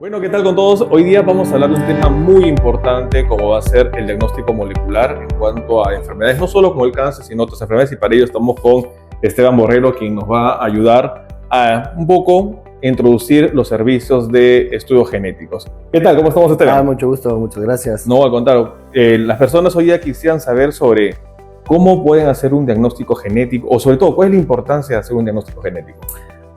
Bueno, ¿qué tal con todos? Hoy día vamos a hablar de un tema muy importante como va a ser el diagnóstico molecular en cuanto a enfermedades, no solo como el cáncer, sino otras enfermedades, y para ello estamos con Esteban Borrero, quien nos va a ayudar a un poco introducir los servicios de estudios genéticos. ¿Qué tal? ¿Cómo estamos, Esteban? Mucho gusto, muchas gracias. No, al contrario, las personas hoy día quisieran saber sobre cómo pueden hacer un diagnóstico genético, o sobre todo, ¿cuál es la importancia de hacer un diagnóstico genético?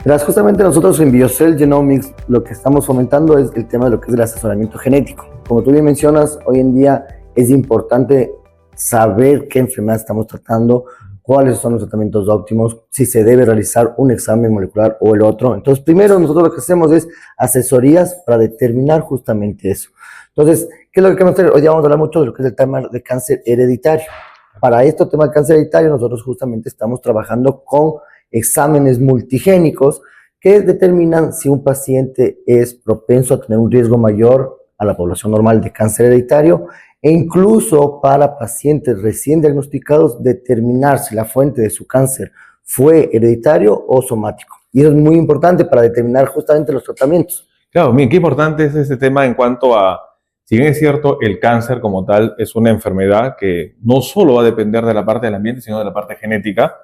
Verás, justamente nosotros en BioCell Genomics lo que estamos fomentando es el tema de lo que es el asesoramiento genético. Como tú bien mencionas, hoy en día es importante saber qué enfermedad estamos tratando, cuáles son los tratamientos óptimos, si se debe realizar un examen molecular o el otro. Entonces, primero nosotros lo que hacemos es asesorías para determinar justamente eso. Entonces, ¿qué es lo que queremos hacer? Hoy día vamos a hablar mucho de lo que es el tema de cáncer hereditario. Para este tema de cáncer hereditario, nosotros justamente estamos trabajando con exámenes multigénicos que determinan si un paciente es propenso a tener un riesgo mayor a la población normal de cáncer hereditario, e incluso para pacientes recién diagnosticados determinar si la fuente de su cáncer fue hereditario o somático. Y eso es muy importante para determinar justamente los tratamientos. Claro, bien, qué importante es este tema en cuanto a, si bien es cierto, el cáncer como tal es una enfermedad que no solo va a depender de la parte del ambiente, sino de la parte genética.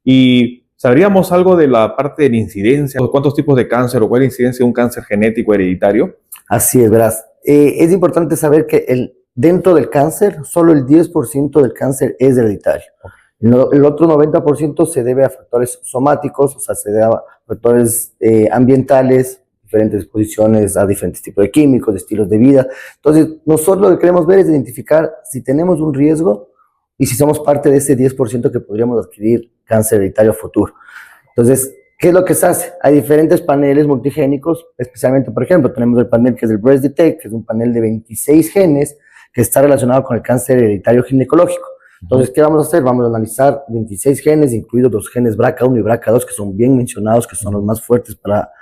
Y ¿sabríamos algo de la parte de la incidencia? ¿Cuántos tipos de cáncer o cuál es la incidencia de un cáncer genético hereditario? Así es, verás. Es importante saber que dentro del cáncer, solo el 10% del cáncer es hereditario. El otro 90% se debe a factores somáticos, o sea, se debe a factores ambientales, diferentes exposiciones a diferentes tipos de químicos, de estilos de vida. Entonces, nosotros lo que queremos ver es identificar si tenemos un riesgo y si somos parte de ese 10% que podríamos adquirir cáncer hereditario futuro. Entonces, ¿qué es lo que se hace? Hay diferentes paneles multigénicos, especialmente, por ejemplo, tenemos el panel que es el Breast Detect, que es un panel de 26 genes que está relacionado con el cáncer hereditario ginecológico. Entonces, ¿qué vamos a hacer? Vamos a analizar 26 genes, incluidos los genes BRCA1 y BRCA2, que son bien mencionados, que son los más fuertes para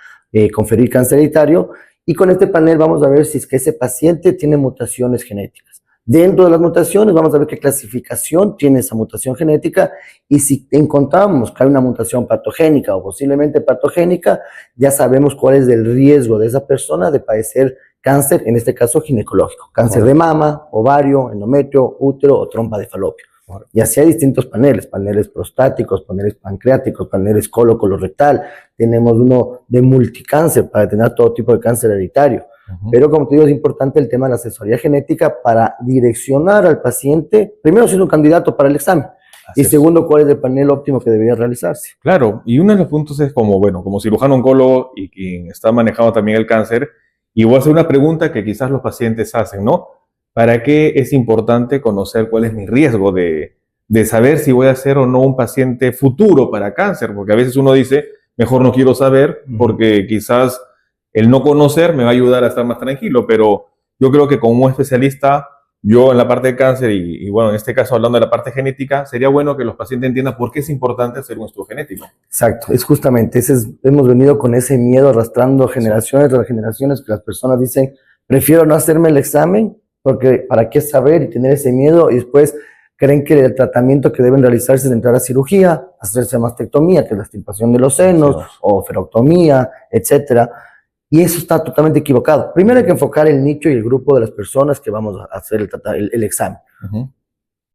conferir cáncer hereditario, y con este panel vamos a ver si es que ese paciente tiene mutaciones genéticas. Dentro de las mutaciones vamos a ver qué clasificación tiene esa mutación genética, y si encontramos que hay una mutación patogénica o posiblemente patogénica, ya sabemos cuál es el riesgo de esa persona de padecer cáncer, en este caso ginecológico, cáncer de mama, ovario, endometrio, útero o trompa de falopio. Y así hay distintos paneles prostáticos, paneles pancreáticos, paneles colorectal, tenemos uno de multicáncer para tener todo tipo de cáncer hereditario. Pero como te digo, es importante el tema de la asesoría genética para direccionar al paciente, primero si es un candidato para el examen, y segundo, cuál es el panel óptimo que debería realizarse. Claro, y uno de los puntos es como, bueno, como cirujano oncólogo y quien está manejando también el cáncer, y voy a hacer una pregunta que quizás los pacientes hacen, ¿no? ¿Para qué es importante conocer cuál es mi riesgo de saber si voy a ser o no un paciente futuro para cáncer? Porque a veces uno dice, mejor no quiero saber porque quizás el no conocer me va a ayudar a estar más tranquilo, pero yo creo que como especialista, yo en la parte de cáncer y bueno, en este caso hablando de la parte genética, sería bueno que los pacientes entiendan por qué es importante hacer un estudio genético. Exacto, es justamente, hemos venido con ese miedo arrastrando generaciones tras generaciones, que las personas dicen, prefiero no hacerme el examen, porque para qué saber y tener ese miedo, y después creen que el tratamiento que deben realizarse es entrar a cirugía, hacerse mastectomía, que es la extirpación de los senos, o oferoctomía, etcétera. Y eso está totalmente equivocado. Primero hay que enfocar el nicho y el grupo de las personas que vamos a hacer el examen.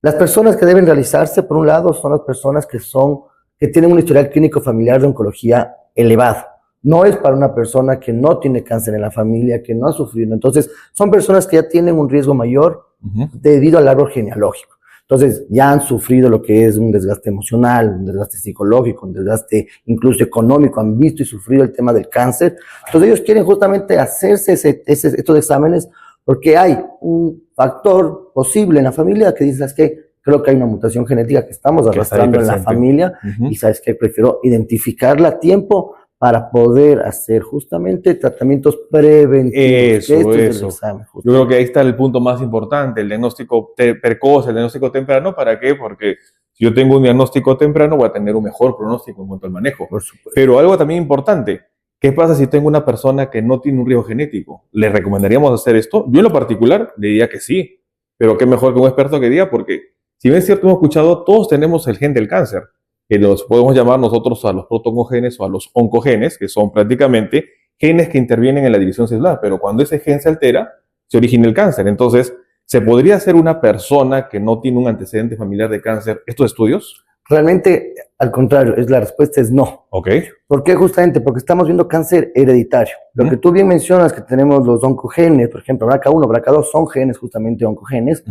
Las personas que deben realizarse, por un lado, son las personas que tienen un historial clínico familiar de oncología elevado. No es para una persona que no tiene cáncer en la familia, que no ha sufrido. Entonces, son personas que ya tienen un riesgo mayor debido al árbol genealógico. Entonces, ya han sufrido lo que es un desgaste emocional, un desgaste psicológico, un desgaste incluso económico, han visto y sufrido el tema del cáncer. Entonces, ellos quieren justamente hacerse estos exámenes porque hay un factor posible en la familia que dice, ¿sabes qué? Creo que hay una mutación genética que estamos arrastrando en la familia y ¿sabes qué? Prefiero identificarla a tiempo para poder hacer justamente tratamientos preventivos. Eso. Yo creo que ahí está el punto más importante, el diagnóstico precoz, el diagnóstico temprano. ¿Para qué? Porque si yo tengo un diagnóstico temprano, voy a tener un mejor pronóstico en cuanto al manejo. Por supuesto. Pero algo también importante, ¿qué pasa si tengo una persona que no tiene un riesgo genético? ¿Le recomendaríamos hacer esto? Yo en lo particular le diría que sí, pero qué mejor que un experto que diga, porque si bien es cierto, hemos escuchado, todos tenemos el gen del cáncer, que los podemos llamar nosotros a los protoncogenes o a los oncogenes, que son prácticamente genes que intervienen en la división celular, pero cuando ese gen se altera, se origina el cáncer. Entonces, ¿se podría hacer una persona que no tiene un antecedente familiar de cáncer estos estudios? Realmente, al contrario, la respuesta es no. Ok. ¿Por qué? Justamente porque estamos viendo cáncer hereditario. Lo que tú bien mencionas, que tenemos los oncogenes, por ejemplo, BRCA1, BRCA2, son genes justamente oncogenes.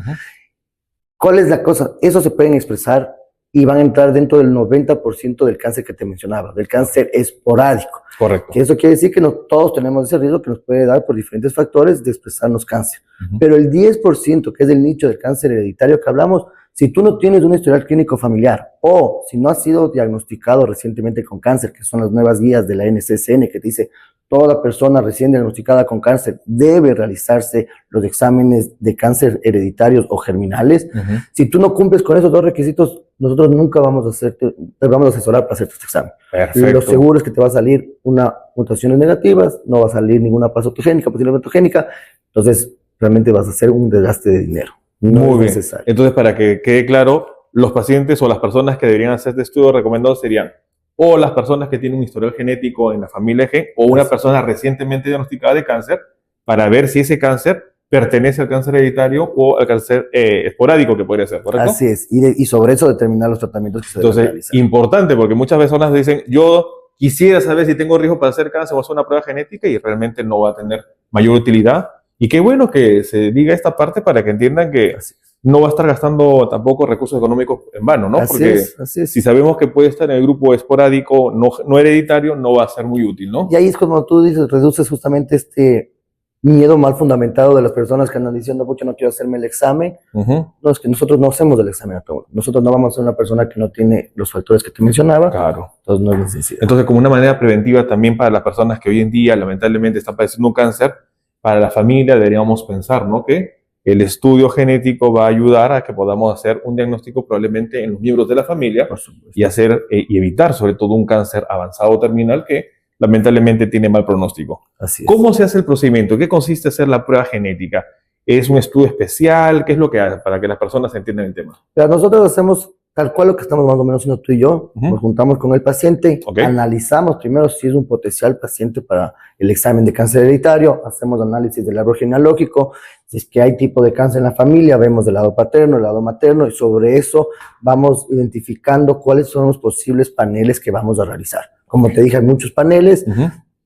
¿Cuál es la cosa? Eso se pueden expresar y van a entrar dentro del 90% del cáncer que te mencionaba, del cáncer esporádico. Correcto. Que eso quiere decir que no todos tenemos ese riesgo que nos puede dar por diferentes factores de expresarnos cáncer. Pero el 10%, que es el nicho del cáncer hereditario que hablamos, si tú no tienes un historial clínico familiar o si no has sido diagnosticado recientemente con cáncer, que son las nuevas guías de la NCCN que te dice toda persona recién diagnosticada con cáncer debe realizarse los exámenes de cáncer hereditarios o germinales. Si tú no cumples con esos dos requisitos, nosotros nunca te vamos a asesorar para hacerte este examen. Perfecto. Lo seguro es que te va a salir una mutaciones negativas, no va a salir ninguna patogénica, posible patogénica, entonces realmente vas a hacer un desgaste de dinero. No Muy es bien. necesario. Entonces, para que quede claro, los pacientes o las personas que deberían hacer este estudio recomendado serían o las personas que tienen un historial genético en la familia G o una persona recientemente diagnosticada de cáncer para ver si ese cáncer pertenece al cáncer hereditario o al cáncer esporádico que podría ser, ¿correcto? Así es, y sobre eso determinar los tratamientos que se deben Entonces, realizar. importante, porque muchas personas dicen, yo quisiera saber si tengo riesgo para hacer cáncer o hacer una prueba genética y realmente no va a tener mayor utilidad. Y qué bueno que se diga esta parte para que entiendan que no va a estar gastando tampoco recursos económicos en vano, ¿no? Porque así es. si sabemos que puede estar en el grupo esporádico, no hereditario, no va a ser muy útil, ¿no? Y ahí es como tú dices, reduces justamente este miedo mal fundamentado de las personas que andan diciendo, pucha, no quiero hacerme el examen. No, es que nosotros no hacemos el examen a todo. Nosotros no vamos a ser una persona que no tiene los factores que te mencionaba. Claro. Entonces no es necesario. Entonces, como una manera preventiva también para las personas que hoy en día lamentablemente están padeciendo un cáncer, para la familia deberíamos pensar, ¿no? Que el estudio genético va a ayudar a que podamos hacer un diagnóstico probablemente en los miembros de la familia y evitar sobre todo un cáncer avanzado o terminal que lamentablemente tiene mal pronóstico. Así es. ¿Cómo se hace el procedimiento? ¿Qué consiste hacer la prueba genética? ¿Es un estudio especial? ¿Qué es lo que hace para que las personas entiendan el tema? Pero nosotros hacemos tal cual lo que estamos más o menos haciendo tú y yo. Nos juntamos con el paciente, analizamos primero si es un potencial paciente para el examen de cáncer hereditario, hacemos análisis del árbol genealógico, si es que hay tipo de cáncer en la familia, vemos del lado paterno, del lado materno, y sobre eso vamos identificando cuáles son los posibles paneles que vamos a realizar. Como te dije, hay muchos paneles.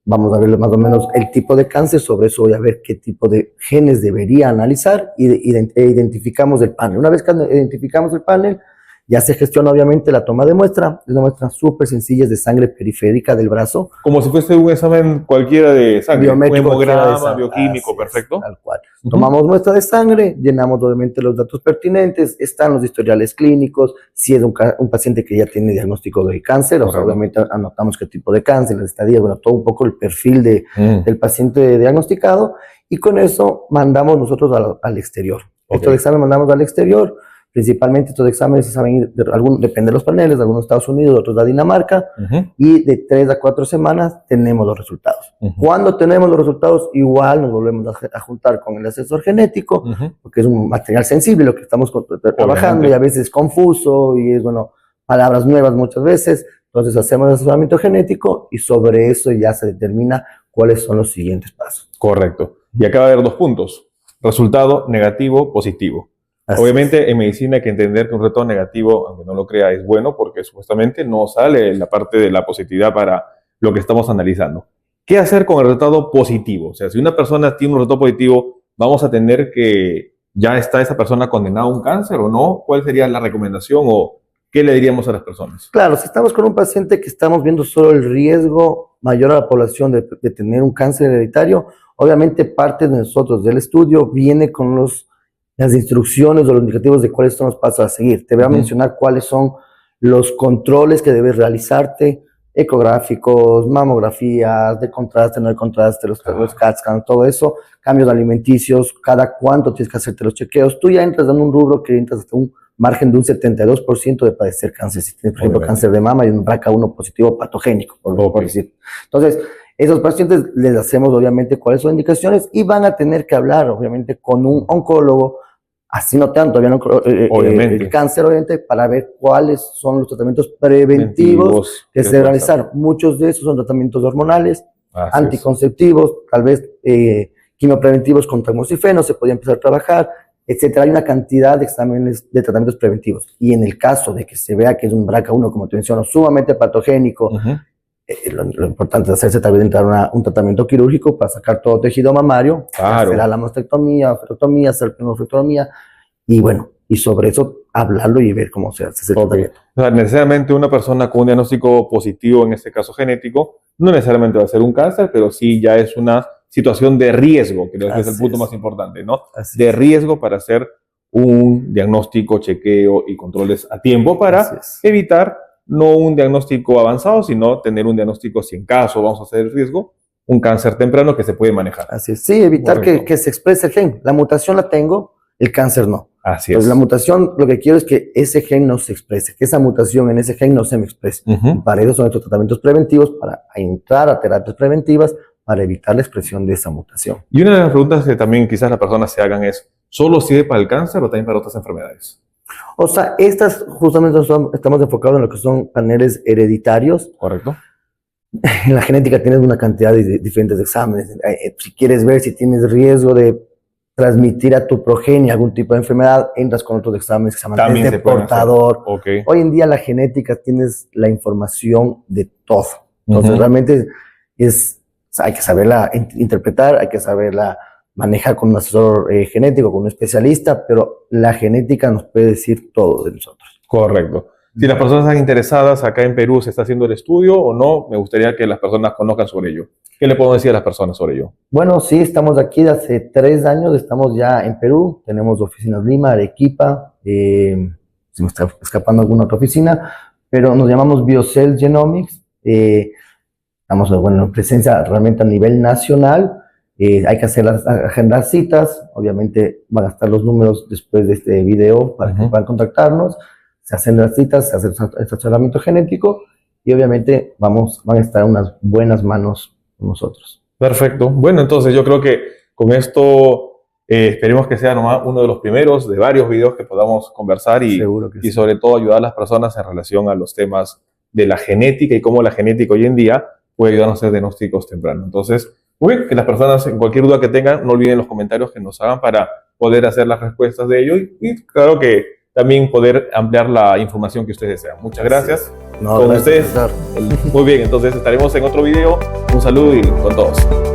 Vamos a ver más o menos el tipo de cáncer, sobre eso voy a ver qué tipo de genes debería analizar e identificamos el panel. Una vez que identificamos el panel, ya se gestiona obviamente la toma de muestra, es una muestra súper sencilla de sangre periférica del brazo. Como si fuese un examen cualquiera de sangre, biométrico, un hemograma, bioquímico, perfecto. Tal cual. Tomamos muestra de sangre, llenamos obviamente los datos pertinentes, están los historiales clínicos, si es un paciente que ya tiene diagnóstico de cáncer, o sea, obviamente anotamos qué tipo de cáncer, las estadías, bueno, todo un poco el perfil del paciente diagnosticado, y con eso mandamos nosotros al exterior. Estos exámenes mandamos al exterior. Principalmente estos exámenes se saben ir, depende de los paneles, de algunos Estados Unidos, otros de Dinamarca, y de 3 a 4 semanas tenemos los resultados. Cuando tenemos los resultados, igual nos volvemos a juntar con el asesor genético, porque es un material sensible lo que estamos trabajando y a veces es confuso y es, bueno, palabras nuevas muchas veces. Entonces hacemos el asesoramiento genético y sobre eso ya se determina cuáles son los siguientes pasos. Correcto. Y acá va a haber 2 puntos. Resultado negativo, positivo. Obviamente en medicina hay que entender que un retorno negativo, aunque no lo crea, es bueno porque supuestamente no sale la parte de la positividad para lo que estamos analizando. ¿Qué hacer con el resultado positivo? O sea, si una persona tiene un resultado positivo, ¿vamos a tener que ya está esa persona condenada a un cáncer o no? ¿Cuál sería la recomendación o qué le diríamos a las personas? Claro, si estamos con un paciente que estamos viendo solo el riesgo mayor a la población de tener un cáncer hereditario, obviamente parte de nosotros del estudio viene con las instrucciones o los indicativos de cuáles son los pasos a seguir. Te voy a mencionar cuáles son los controles que debes realizarte, ecográficos, mamografías, de contraste, no de contraste, los CAT scan, todo eso, cambios alimenticios, cada cuánto tienes que hacerte los chequeos. Tú ya entras en un rubro que entras hasta un margen de un 72% de padecer cáncer. Si tienes, por ejemplo, cáncer de mama y un BRCA1 positivo patogénico, por decir. Entonces, esos pacientes les hacemos obviamente cuáles son las indicaciones y van a tener que hablar obviamente con un oncólogo, así no tanto, el cáncer, obviamente, para ver cuáles son los tratamientos preventivos que se deben realizar. Muchos de esos son tratamientos hormonales, anticonceptivos, tal vez quimiopreventivos con tamoxifeno, se podía empezar a trabajar, etcétera. Hay una cantidad de exámenes de tratamientos preventivos. Y en el caso de que se vea que es un BRCA1, como te menciono, sumamente patogénico, lo importante es hacerse tal vez entrar un tratamiento quirúrgico para sacar todo tejido mamario, hacer la mastectomía, oferectomía, hacer pneumoferectomía, y bueno, y sobre eso hablarlo y ver cómo se hace ese tratamiento. O sea, necesariamente una persona con un diagnóstico positivo, en este caso genético, no necesariamente va a ser un cáncer, pero sí ya es una situación de riesgo, creo que es el punto más importante, ¿no? De riesgo para hacer un diagnóstico, chequeo y controles a tiempo para evitar no un diagnóstico avanzado, sino tener un diagnóstico, si en caso vamos a hacer el riesgo, un cáncer temprano que se puede manejar. Así es, sí, evitar que se exprese el gen. La mutación la tengo, el cáncer no. Así Pues la mutación, lo que quiero es que ese gen no se exprese, que esa mutación en ese gen no se me exprese. Para eso son estos tratamientos preventivos, para entrar a terapias preventivas, para evitar la expresión de esa mutación. Y una de las preguntas que también quizás las personas se hagan es, ¿solo sirve para el cáncer o también para otras enfermedades? O sea, estas justamente estamos enfocados en lo que son paneles hereditarios. Correcto. En la genética tienes una cantidad de diferentes exámenes. Si quieres ver si tienes riesgo de transmitir a tu progenie algún tipo de enfermedad, entras con otros exámenes que se llaman test de portador. Hoy en día la genética tienes la información de todo. Entonces realmente hay que saberla interpretar, hay que saberla manejar con un asesor genético, con un especialista, pero la genética nos puede decir todo de nosotros. Correcto. Si las personas están interesadas, acá en Perú se está haciendo el estudio o no, me gustaría que las personas conozcan sobre ello. ¿Qué le puedo decir a las personas sobre ello? Bueno, sí, estamos aquí de hace 3 años, estamos ya en Perú, tenemos oficinas Lima, Arequipa, se me está escapando alguna otra oficina, pero nos llamamos BioCell Genomics, estamos en presencia realmente a nivel nacional. Hay que agendar citas, obviamente van a estar los números después de este video para que puedan contactarnos, se hacen las citas, se hace el tratamiento genético y obviamente van a estar en unas buenas manos con nosotros. Perfecto. Bueno, entonces yo creo que con esto esperemos que sea nomás uno de los primeros de varios videos que podamos conversar y sobre todo ayudar a las personas en relación a los temas de la genética y cómo la genética hoy en día puede ayudarnos a hacer diagnósticos tempranos. Entonces, muy bien, que las personas, en cualquier duda que tengan, no olviden los comentarios que nos hagan para poder hacer las respuestas de ello y claro que también poder ampliar la información que ustedes desean. Muchas gracias. No, gracias. Muy bien, entonces estaremos en otro video. Un saludo y con todos.